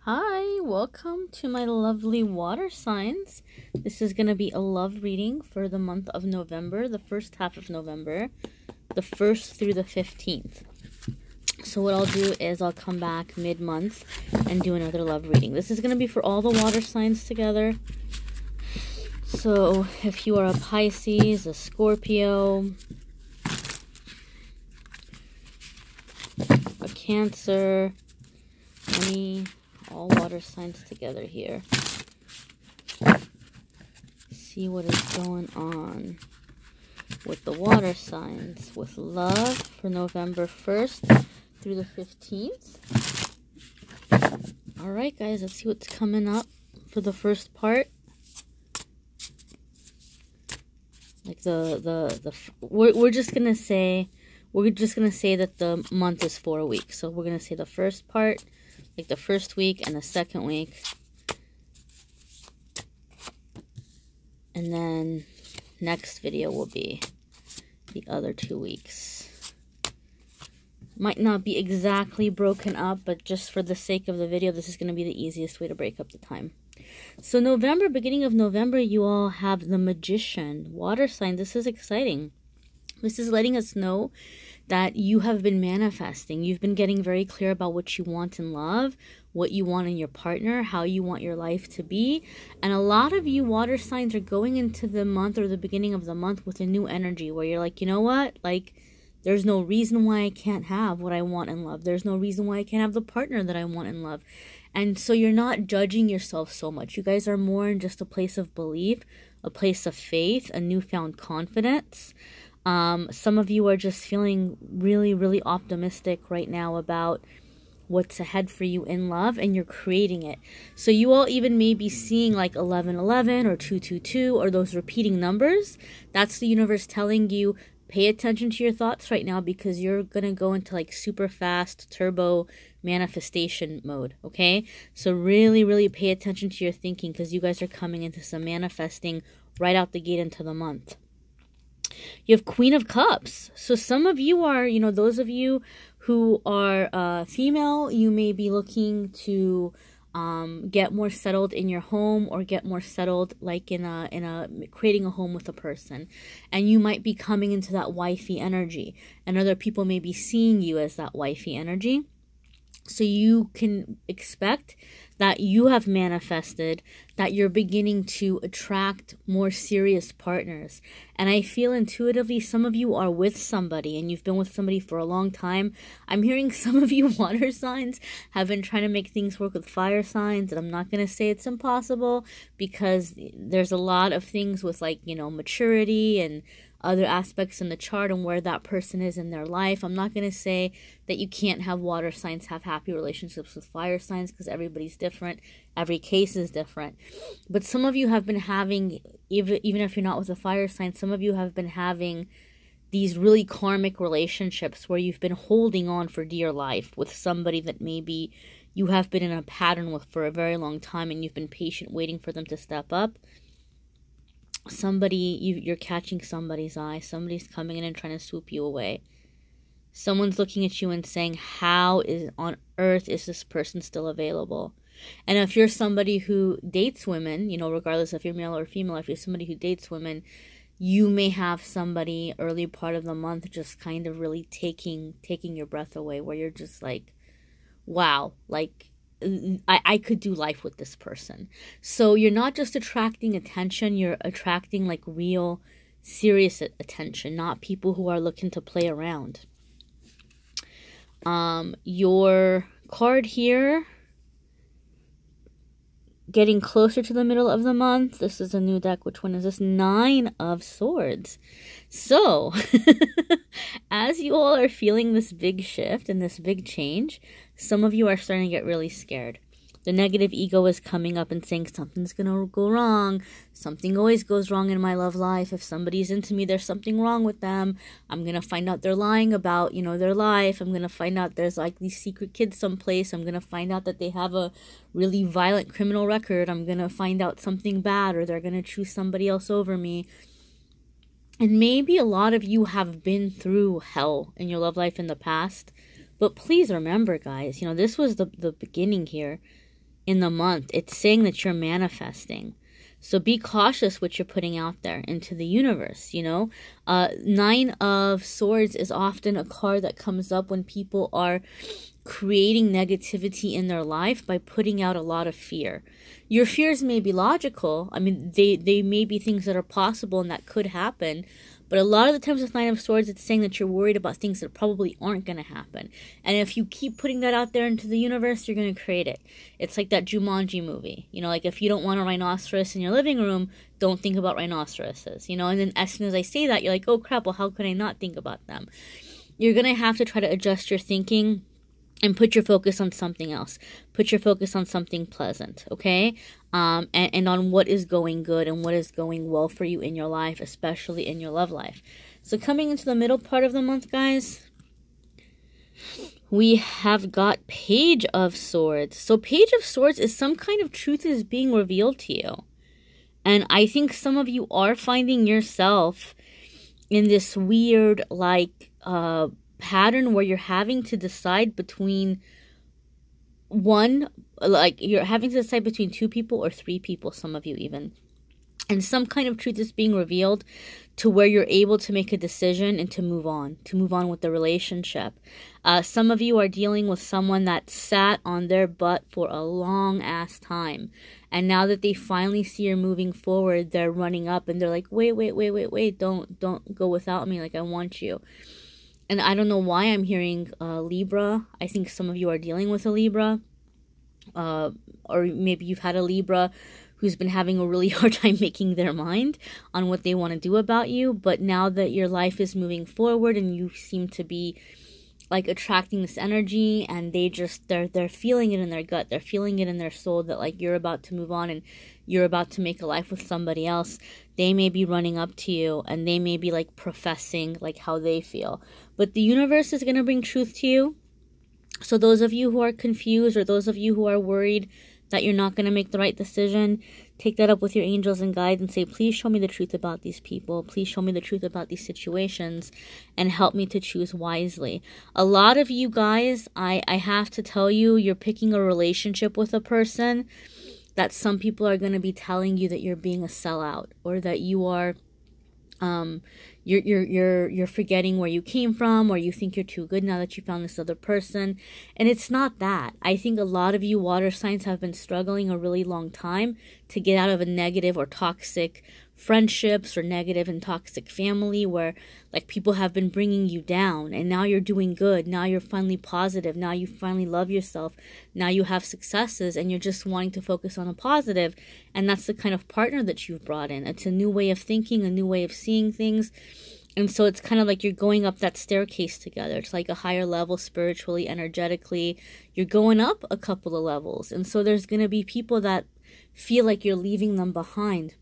Hi, welcome to my lovely water signs. This is going to be a love reading for the month of November, the first half of November, the 1st through the 15th. So what I'll do is I'll come back mid-month and do another love reading. This is going to be for all the water signs together. So if you are a Pisces, a Scorpio, a Cancer, all water signs together here. See what is going on with the water signs with love for November 1st through the 15th. Alright guys, let's see what's coming up for the first part. Like we're just gonna say that the month is 4 weeks. So we're gonna say the first part, like the first week and the second week. And then next video will be the other 2 weeks. Might not be exactly broken up, but just for the sake of the video, this is going to be the easiest way to break up the time. So November, beginning of November, you all have the Magician, water sign. This is exciting. This is letting us know that you have been manifesting. You've been getting very clear about what you want in love, what you want in your partner, how you want your life to be. And a lot of you water signs are going into the month or the beginning of the month with a new energy where you're like, you know what? Like, there's no reason why I can't have what I want in love. There's no reason why I can't have the partner that I want in love. And so you're not judging yourself so much. You guys are more in just a place of belief, a place of faith, a newfound confidence. Some of you are just feeling really, really optimistic right now about what's ahead for you in love, and you're creating it. So you all even may be seeing like 1111 or 222 or those repeating numbers. That's the universe telling you, pay attention to your thoughts right now because you're going to go into like super fast turbo manifestation mode, okay? So really, really pay attention to your thinking because you guys are coming into some manifesting right out the gate into the month. You have Queen of Cups. So some of you are, those of you who are female, you may be looking to get more settled in your home or get more settled like in creating a home with a person. And you might be coming into that wifey energy. And other people may be seeing you as that wifey energy. So you can expect that you have manifested that you're beginning to attract more serious partners. And I feel intuitively some of you are with somebody and you've been with somebody for a long time. I'm hearing some of you water signs have been trying to make things work with fire signs. And I'm not going to say it's impossible because there's a lot of things with like, maturity and other aspects in the chart and where that person is in their life. I'm not going to say that you can't have water signs have happy relationships with fire signs because everybody's different. Every case is different. But some of you have been having, even if you're not with a fire sign, some of you have been having these really karmic relationships where you've been holding on for dear life with somebody that maybe you have been in a pattern with for a very long time and you've been patient waiting for them to step up. You're catching somebody's eye. Somebody's coming in and trying to swoop you away. Someone's looking at you and saying, how on earth is this person still available? And if you're somebody who dates women, regardless if you're male or female, if you're somebody who dates women, you may have somebody early part of the month just kind of really taking your breath away where you're just like, wow, like, I could do life with this person. So you're not just attracting attention, you're attracting like real serious attention, not people who are looking to play around. Your card here, getting closer to the middle of the month. This is a new deck. Which one is this? 9 of Swords. So, as you all are feeling this big shift and this big change, some of you are starting to get really scared. The negative ego is coming up and saying something's going to go wrong. Something always goes wrong in my love life. If somebody's into me, there's something wrong with them. I'm going to find out they're lying about, their life. I'm going to find out there's like these secret kids someplace. I'm going to find out that they have a really violent criminal record. I'm going to find out something bad or they're going to choose somebody else over me. And maybe a lot of you have been through hell in your love life in the past. But please remember, guys, this was the beginning here. in the month. It's saying that you're manifesting. So be cautious what you're putting out there into the universe, you know. 9 of Swords is often a card that comes up when people are creating negativity in their life by putting out a lot of fear. Your fears may be logical. I mean, they may be things that are possible and that could happen. But a lot of the times with 9 of Swords, it's saying that you're worried about things that probably aren't going to happen. And if you keep putting that out there into the universe, you're going to create it. It's like that Jumanji movie. You know, like if you don't want a rhinoceros in your living room, don't think about rhinoceroses. You know, and then as soon as I say that, you're like, oh crap, well, how could I not think about them? You're going to have to try to adjust your thinking and put your focus on something else. Put your focus on something pleasant, okay? And on what is going good and what is going well for you in your life, especially in your love life. So coming into the middle part of the month, guys, we have got Page of Swords. So Page of Swords is some kind of truth is being revealed to you. And I think some of you are finding yourself in this weird, like, pattern where you're having to decide between you're having to decide between 2 people or 3 people, some of you even. And some kind of truth is being revealed to where you're able to make a decision and to move on with the relationship. Some of you are dealing with someone that sat on their butt for a long ass time. And now that they finally see you're moving forward, they're running up and they're like, wait, don't go without me. Like, I want you. And I don't know why I'm hearing Libra. I think some of you are dealing with a Libra. Or maybe you've had a Libra who's been having a really hard time making their mind on what they want to do about you. But now that your life is moving forward and you seem to be like attracting this energy, and they're feeling it in their gut. They're feeling it in their soul that like you're about to move on and you're about to make a life with somebody else. They may be running up to you and they may be like professing like how they feel. But the universe is going to bring truth to you. So those of you who are confused or those of you who are worried that you're not going to make the right decision, take that up with your angels and guides and say, please show me the truth about these people. Please show me the truth about these situations and help me to choose wisely. A lot of you guys, I have to tell you, you're picking a relationship with a person that some people are going to be telling you that you're being a sellout or that you are you're forgetting where you came from, or you think you're too good now that you found this other person. And it's not that. I think a lot of you water signs have been struggling a really long time to get out of a negative or toxic friendships or negative and toxic family where like people have been bringing you down, and now you're doing good. Now you're finally positive. Now you finally love yourself. Now you have successes and you're just wanting to focus on a positive. And that's the kind of partner that you've brought in. It's a new way of thinking, a new way of seeing things. And so it's kind of like you're going up that staircase together. It's like a higher level spiritually, energetically. You're going up a couple of levels. And so there's going to be people that feel like you're leaving them behind.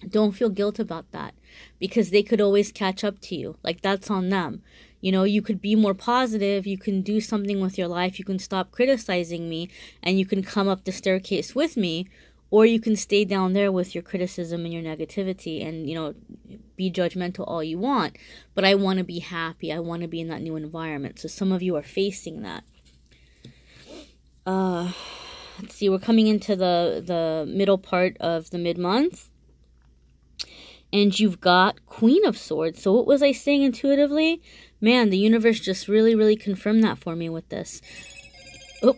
Don't feel guilt about that, because they could always catch up to you. Like, that's on them. You know, you could be more positive. You can do something with your life. You can stop criticizing me and you can come up the staircase with me, or you can stay down there with your criticism and your negativity and, you know, be judgmental all you want. But I want to be happy. I want to be in that new environment. So some of you are facing that. Let's see. We're coming into the middle part of the mid-month. And you've got Queen of Swords. So what was I saying intuitively? Man, the universe just really, really confirmed that for me with this. Oh,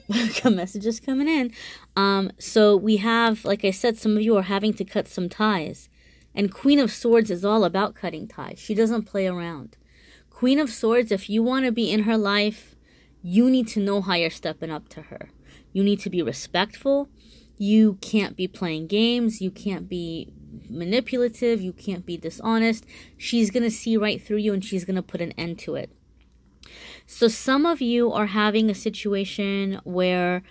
messages coming in. So we have, like I said, some of you are having to cut some ties. And Queen of Swords is all about cutting ties. She doesn't play around. Queen of Swords, if you want to be in her life, you need to know how you're stepping up to her. You need to be respectful. You can't be playing games. You can't be manipulative. You can't be dishonest. She's going to see right through you and she's going to put an end to it. So some of you are having a situation where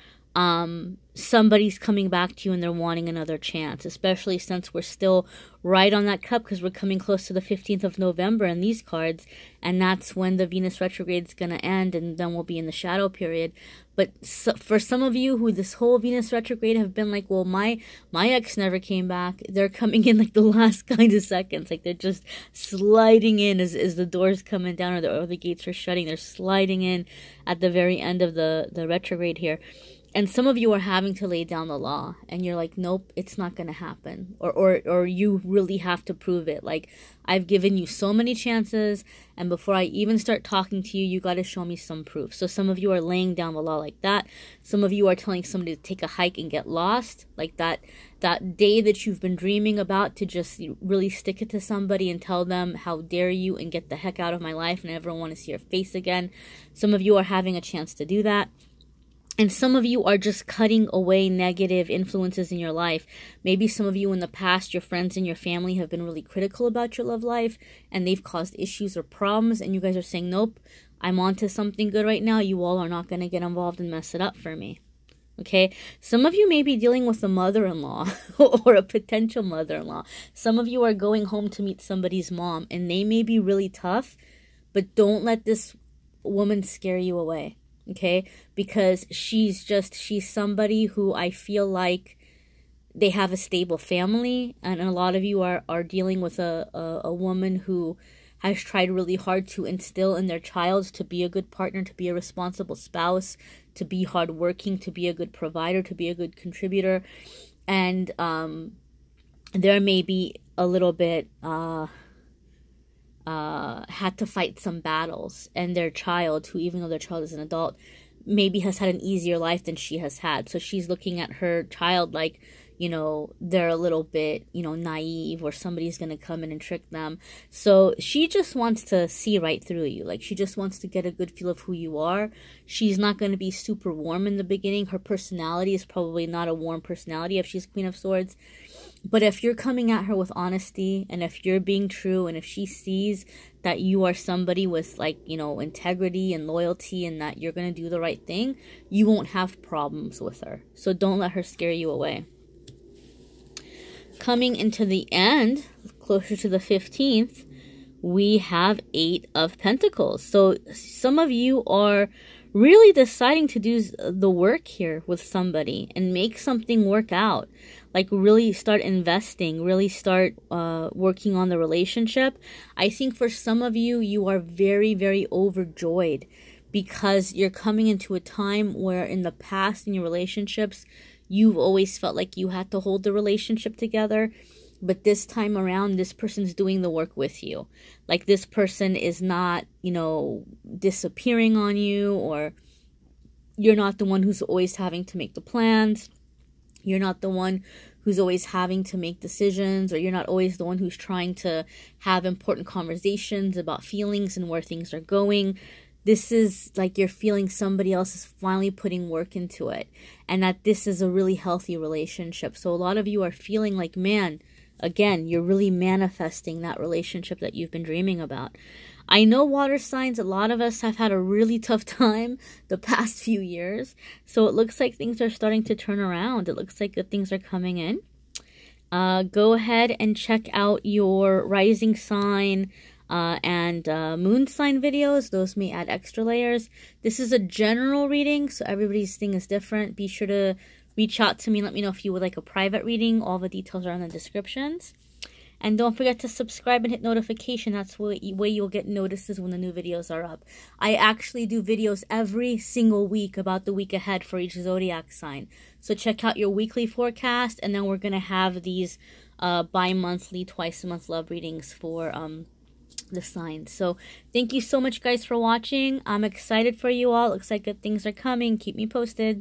somebody's coming back to you and they're wanting another chance, especially since we're still right on that cup, because we're coming close to the 15th of November in these cards, and that's when the Venus retrograde is going to end, and then we'll be in the shadow period. But for some of you who this whole Venus retrograde have been like, well, my ex never came back, they're coming in like the last kind of seconds. Like, they're just sliding in as the doors coming down or the gates are shutting. They're sliding in at the very end of the retrograde here. And some of you are having to lay down the law, and you're like, nope, it's not going to happen. Or you really have to prove it. Like, I've given you so many chances, and before I even start talking to you, you got to show me some proof. So some of you are laying down the law like that. Some of you are telling somebody to take a hike and get lost. Like that day that you've been dreaming about, to just really stick it to somebody and tell them, how dare you, and get the heck out of my life, and I never want to see your face again. Some of you are having a chance to do that. And some of you are just cutting away negative influences in your life. Maybe some of you in the past, your friends and your family have been really critical about your love life, and they've caused issues or problems, and you guys are saying, nope, I'm on to something good right now. You all are not going to get involved and mess it up for me. Okay? Some of you may be dealing with a mother-in-law or a potential mother-in-law. Some of you are going home to meet somebody's mom, and they may be really tough, but don't let this woman scare you away. Okay, because she's somebody who I feel like they have a stable family, and a lot of you are dealing with a woman who has tried really hard to instill in their child to be a good partner, to be a responsible spouse, to be hardworking, to be a good provider, to be a good contributor, and there may be a little bit had to fight some battles, and their child, who even though their child is an adult, maybe has had an easier life than she has had. So she's looking at her child like, you know, they're a little bit, you know, naive, or somebody's going to come in and trick them. So she just wants to see right through you. Like, she just wants to get a good feel of who you are. She's not going to be super warm in the beginning. Her personality is probably not a warm personality if she's Queen of Swords. But if you're coming at her with honesty, and if you're being true, and if she sees that you are somebody with, like, you know, integrity and loyalty, and that you're going to do the right thing, you won't have problems with her. So don't let her scare you away. Coming into the end, closer to the 15th, we have 8 of Pentacles. So some of you are really deciding to do the work here with somebody and make something work out. Like, really start investing, really start working on the relationship. I think for some of you, you are very, very overjoyed, because you're coming into a time where in the past in your relationships, you've always felt like you had to hold the relationship together. But this time around, this person's doing the work with you. Like, this person is not, you know, disappearing on you, or you're not the one who's always having to make the plans. You're not the one who's always having to make decisions, or you're not always the one who's trying to have important conversations about feelings and where things are going. This is like you're feeling somebody else is finally putting work into it, and that this is a really healthy relationship. So a lot of you are feeling like, man, again, you're really manifesting that relationship that you've been dreaming about. I know water signs, a lot of us have had a really tough time the past few years. So it looks like things are starting to turn around. It looks like good things are coming in. Go ahead and check out your rising sign and moon sign videos. Those may add extra layers. This is a general reading, so everybody's thing is different. Be sure to reach out to me and let me know if you would like a private reading. All the details are in the descriptions. And don't forget to subscribe and hit notification. That's the way you'll get notices when the new videos are up. I actually do videos every single week about the week ahead for each zodiac sign. So check out your weekly forecast, and then we're going to have these bi-monthly, twice-a-month love readings for the signs. So thank you so much, guys, for watching. I'm excited for you all. Looks like good things are coming. Keep me posted.